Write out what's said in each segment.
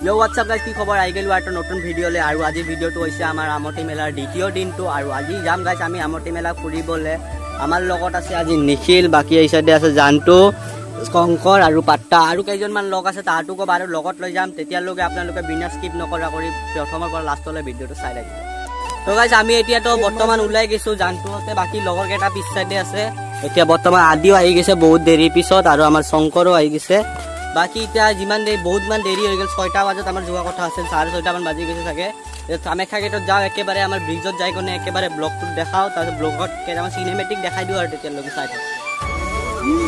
यो WhatsApp guys की खबर आई गेलु একটা নতুন ভিডিওলে আৰু আজি ভিডিওটো হৈছে আমাৰ আমটি মেলাৰ দ্বিতীয় দিনটো আৰু আজি যাম গাইস আমি আমটি মেলা ফুৰিবলে আমাৰ লগত আছে আজি নিখিল বাকি এই সাইডে আছে জানটো কংকৰ আৰু পাট্টা আৰু কেইজনমান লোক আছে তাহাঁতকো বাৰু লগত লৈ যাম তেতিয়ালৈকে আপোনালোকে বিনা স্কিপ নকৰা কৰি প্ৰথমৰ পৰা লাষ্টলৈ ভিডিওটো চাই থাকিব তো গাইস আমি এতিয়া তো বৰ্তমান ওলাই গৈছো জানটোতে বাকি লগৰ কেটা পিছ সাইডে আছে এতিয়া বৰ্তমান আদিও আহি গৈছে বহুত দেৰি পিছত আৰু আমাৰ শংকৰো আহি গৈছে बाकी इतना जिमान देरी बहुत मान देरी हो गल 6टा बजे आमार जोवा कथा आछे 6:30 मान बाजी गेছে থাকে কামাখ্যা গেটত যাও একেবারে আমার ব্রিজত যাই কোনে একেবারে ব্লগটো দেখাও তারপর ব্লগত কেইটামান সিনেমেটিক দেখাই দিও আর তেতিয়া লগি চাই থাক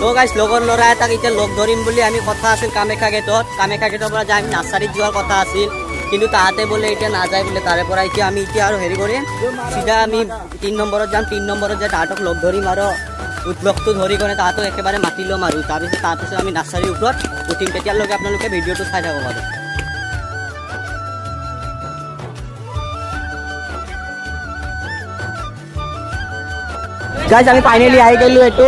তো গাইস লগৰ লৰা এটাক ইতে লগ ধৰিম বুলি আমি কথা আছিল কামাখ্যা গেটৰ পৰা যাই আমি নাছাৰীত যোৱাৰ কথা আছিল কিন্তু তাহাতে বলে এটা না যায় বলে তাৰে পৰা এতিয়া আমি এতিয়া আৰু হেৰি কৰিম সিধা আমি 3 নম্বৰত যাম 3 নম্বৰত যে তাহাতক লগ ধৰিম আৰু উৎলকটো ধৰি কোনে তাহাতক একেবাৰে মাতি লম আৰু তাৰপিছত আমি নাছাৰীৰ ওপৰত উঠিম তেতিয়ালৈকে আপোনালোকে ভিডিওটো চাই থাকক আৰু গাইস আমি ফাইনালি আহি গেলো এটো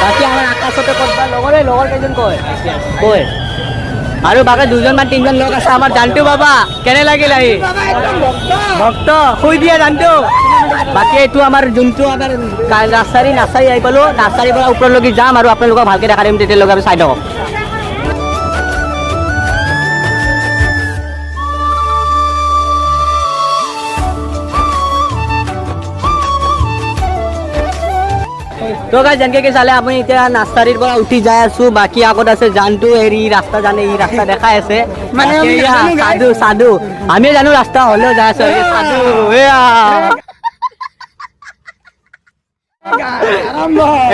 বাকি আমাৰ আকাশতে কতবা লগৰ কেইজন কয় আৰু বাকি দুজনমান তিনজন লোক আছে আমাৰ জানটো বাবা কেনে লাগিল আহি ভক্ত খুই দিয়া জানটো বাকি এইটো আমাৰ যোনটো আমাৰ নাছাৰী আহি পালো নাছাৰীৰ পৰা ওপৰলৈকে যাম আৰু আপোনালোকক ভালকে দেখাই দিম তেতিয়ালৈকে আমি চাই থাকক तो गाइस जनके के साले আমি এতিয়া নাছাৰীৰ পৰা উঠি যাই আছো বাকি আগত আছে জানটো এৰি ৰাস্তা জানে ই ৰাস্তা দেখাই আছে মানে সাধু আমি জানো ৰাস্তা হলেও যাই আছো সাধু এয়া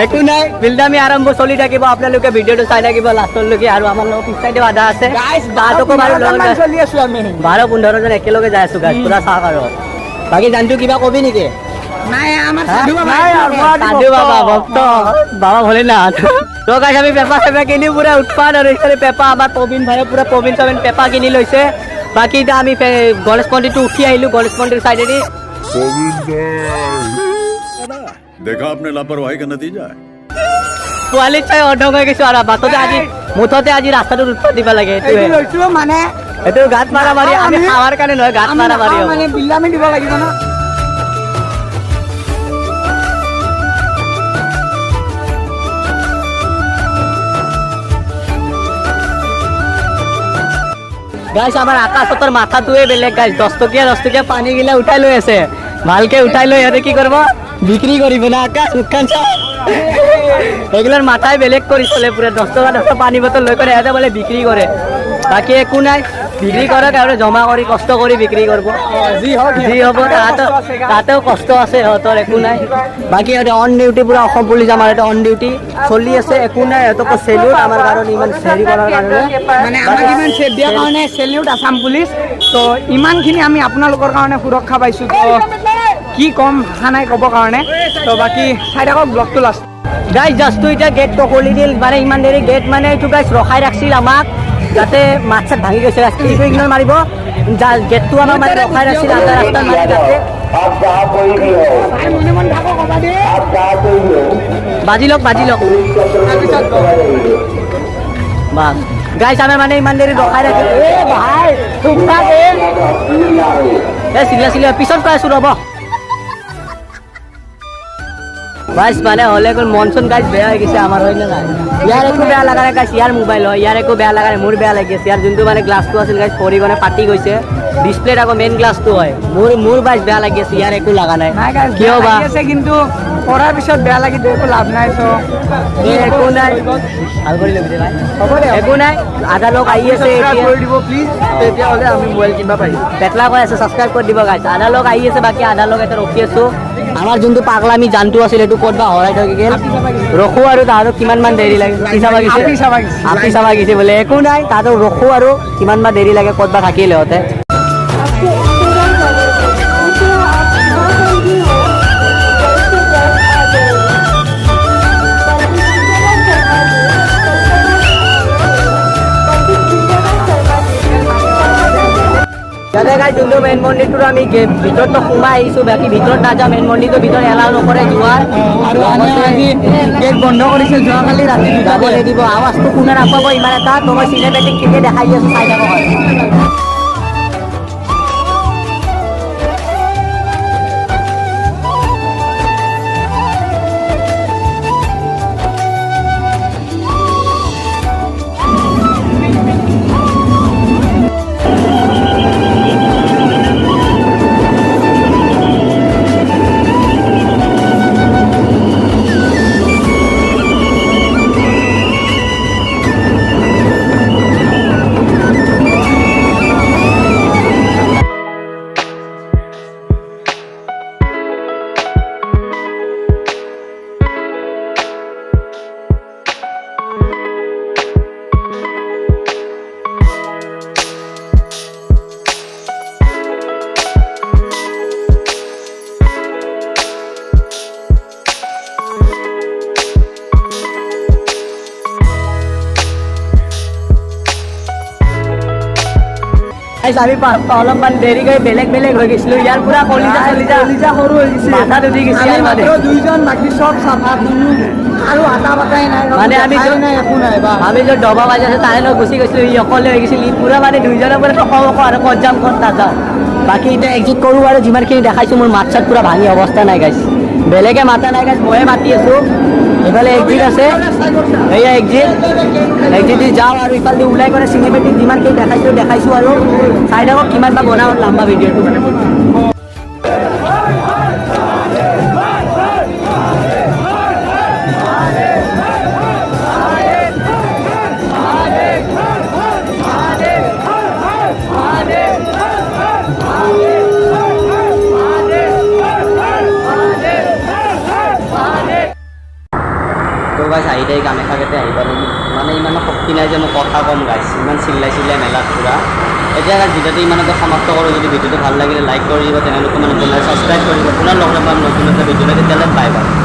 একো নাই বিলদামি আৰম্ভ চলি থাকিব আপোনালোকে ভিডিওটো চাই থাকিব লাষ্টলৈকে আৰু আমাৰ লগত পিছাইতে আধা আছে গাইস তাতকো বাৰু চলি আছো আমি 12-15 জন একেলগে যাই আছো গাইস পুৰা চাহ আৰু বাকি জানটো কিবা কবি নেকি নাই আমার সাধু বাবা ভক্ত বাবা বলে না তো গাইস আমি পেপা সেবা কিনি পুরা উৎপাদ আর এইখানে পেপা আমার প্রবীণ ভাই পুরা প্রবীণ পেপা কিনি লইছে বাকি এটা আমি গণেশ মন্দিরটো উঠি আইলু গণেশ মন্দির সাইডে দি प्रवीण भाई देखा आपने लापरवाही का नतीजा है পোৱালি চাই অঢং হৈ গৈছো আৰু বাটতে আজি মুঠতে আজি ৰাস্তাটো উৎপাদ দিবা লাগে এইটো লৈছো মানে এইটো গাত মাৰা মাৰি আমি খাৱাৰ কাৰণে নহয় গাত মাৰা মাৰি মানে বিল্লামি দিব লাগিব না গাইস আমাৰ আকাশৰ মাথাটোৱে বেলেগ গাইস 10 টকীয়া পানী গিলা উঠাই লৈ আছে ভালকে উঠাই লৈ ইয়াতে কি কৰিব বিক্ৰী কৰিব না আকাশ উৎখান এগুলাৰ মাথায় বেলেগ কৰি চলে পুৰা 10 টকা পানী বটল লৈ কৰে ইয়াতে বলে বিক্ৰী কৰে বাকি একো নাই বিক্ৰী কৰে আৰু জমা কৰি কষ্ট কৰি বিক্ৰী কৰিব যি হ'ব তাতেও কষ্ট আছে হতৰ একো নাই বাকি এটা অন ডিউটি পুৰা অসম পুলিচ আমাৰ এটা অন ডিউটি চলি আছে একো নাই এতকো সেলিউট আমাৰ কাৰণে ইমান হেৰি কৰাৰ কাৰণে মানে আমাক ইমান সেফ দিয়া কাৰণে সেলিউট আসাম পুলিচ তো ইমানখিনি আমি আপোনালোকৰ কাৰণে সুৰক্ষা পাইছো তো কি কম খানাই ক'ব কাৰণে তো বাকি চাই থাকক ব্লগটো লাষ্ট গাইস জাস্ট এটা গেটটো খুলি দিল মানে ইমান দেৰি গেট মানে এইটো গাইস ৰখাই ৰাখছিল আমাক যাতে মাছ ভাঙি গৈছে ৰাস্তাটো ইগনোৰ মাৰিব গেটটো আমাৰ মানে ৰখাই ৰাখছিল আধা ৰাস্তা মাৰি যাতে বাজি লওক বাস গাইস আমাৰ মানে ইমান দেৰি ৰখাই ৰাখিল এ ভাই চুপচাপ এ চিলা পিছত কৈ আছো ৰ'ব গাইস মানে হলে কোন মনসুন গাইস বেয়া হৈ গৈছে আমাৰ হয় না ইয়াৰ একো বেয়া লাগা নাই গাইস ইয়াৰ মোবাইল হয় ইয়াৰ একো বেয়া লাগা নাই মোৰ বেয়া লাগি আছে ইয়াৰ যোনটো মানে গ্লাছটো আছিল গাইস পৰি গনে ফাটি গৈছে ডিসপ্লেট আকৌ মেইন গ্লাছটো হয় মোৰ গাইস বেয়া লাগি আছে ইয়াৰ একো লাগা নাই কিয় বা আছে কিন্তু পৰাৰ পিছত বেয়া লাগি একো লাভ নাই তো একো নাই ভাল কৰি লবি ভাই হ'ব দে একো নাই আধা লোক আহি আছে এতিয়া কৰি দিব প্লিজ তেতিয়া হলে আমি মোবাইল কিনবা পাৰিম পেটলা কৈ আছে সাবস্ক্ৰাইব কৰি দিব গাইস আধা লোক আহি আছে বাকি আধা লোক এটা ৰখি আছো আমাৰ যোনটো পাগলামি জানটো আছিল এটো ক'তবা হৰাই থৈ গেল ৰখো আৰু তাহাতক কিমান মান দেৰি লাগে আপি চাবা গিছে বোলে একো নাই তাহাতক ৰখো আৰু কিমান মান দেৰি লাগে ক'তবা থাকিলে হতে যাতে গাইস যোনটো মেইন মন্দিৰটো আমি ভিতৰত সোমাই আহিছো বাকি ভিতৰত নাযাওঁ মেইন মন্দিৰটো ভিতৰত এলাও নকৰে যোৱাৰ আৰু আজি গেট বন্ধ কৰিছে যোৱাকালি ৰাতি যাব লাগিব আৱাজটো শুনা নাপাব ইমান এটা তো মই চিনেমেটিক খিনি দেখাই আছো চাই থাকক আমি অলপমান দেৰিকৈ বেলেগ বেলেগ হৈ গৈছিলোঁ ইয়াৰ পুৰা কলিজা সৰু হৈ গৈছে মাথাত উঠি গৈছে আমি মানে মাত্ৰ দুইজন বাকী চব চাফা কোনো আৰু আটা বাটাই নাই মানে আমি দেখাই নাই একো নাই বা আমি য'ত ডবা বাজি আছে তাৰে লগত গুচি গৈছিলোঁ ই অকলে হৈ গৈছিল ই পুৰা মানে দুইজনৰ পৰা টক আৰু ক'ত যাম ক'ত নাযাওঁ বাকী এতিয়া এক্সিট কৰোঁ আৰু যিমানখিনি দেখাইছোঁ মোৰ মাত চাত পুৰা ভাঙি অৱস্থা নাই গাইছ বেলেগে মাতা নাই গাইছ ময়ে মাতি আছোঁ এইফালে এক্সিট আছে এয়া এক্সিট দি যাওঁ আৰু ইফালে ওলাই কৰি চিনেমেটিক যিমানখিনি দেখাইছোঁ আৰু চাই থাকক কিমান বা বনাওঁ লাম্বা ভিডিঅ'টো মানে তো গাইছ আহি দেই কামাখ্যাতে আহি পালোঁ মানে ইমানো শক্তি নাই যে মই কথা কম গাইছ ইমান চিল্লাই মেলাত পুৰা এতিয়া ভিডিঅ'টো ইমানতে সমাপ্ত কৰোঁ যদি ভিডিঅ'টো ভাল লাগিলে লাইক কৰি দিব তেনেহ'লে মানে ছাবস্ক্ৰাইব কৰিব পুনৰ লগ নাপাম নতুন এটা ভিডিঅ'লৈ তেতিয়াহ'লে বাই বাই